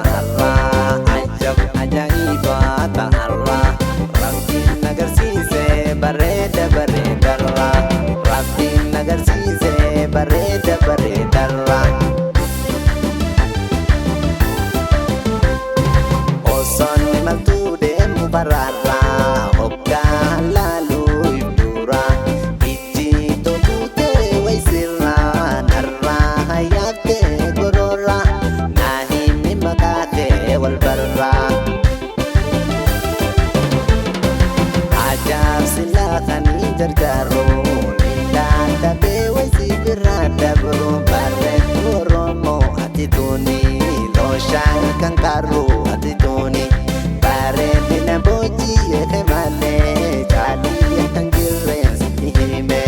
ta'arraa ajab ajaa'iba ta'arraa Rabbiin agarsiise bareeda bareedarraa Rabbiin agarsiise bareeda bareedarraa Osoon imaltuu deemu baraarraa hoggaan laaluu ibduraa ijji tokkutee waysirraa narraa hayyaabtee gororraa naa himi makaatee wal barraa ajaa'ibsi laaqanii jarjaaruu nilaadhabee waysi birraa dabruu barreetu Oromoo ati tuunii looshaan kan qaarruu ati tuunii bareedina boojii eeke malee caalii kan jirreen sitti hime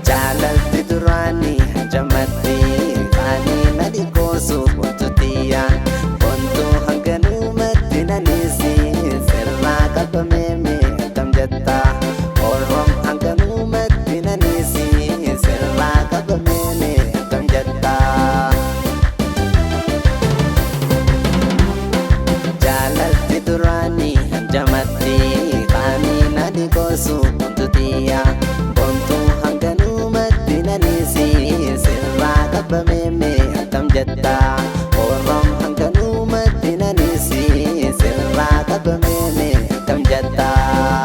jaalalti duraanii hanjamatti qaanii na dhikoosuuf wantootiyyaa wantuu hanganumatti nanisi sirraa qabameeme akkam jettaa Oroom hanganumatti nanisi sirraa qabameeme akkam jettaa jaalalti duraanii hanjamatti qaanii na dhikoosuuf wantootiyyaa wantuu hanganumatti nanisi sirraa qabameeme akkam jettaa Oroom hanganumatti nanisi sirraa qabameeme akkam jettaa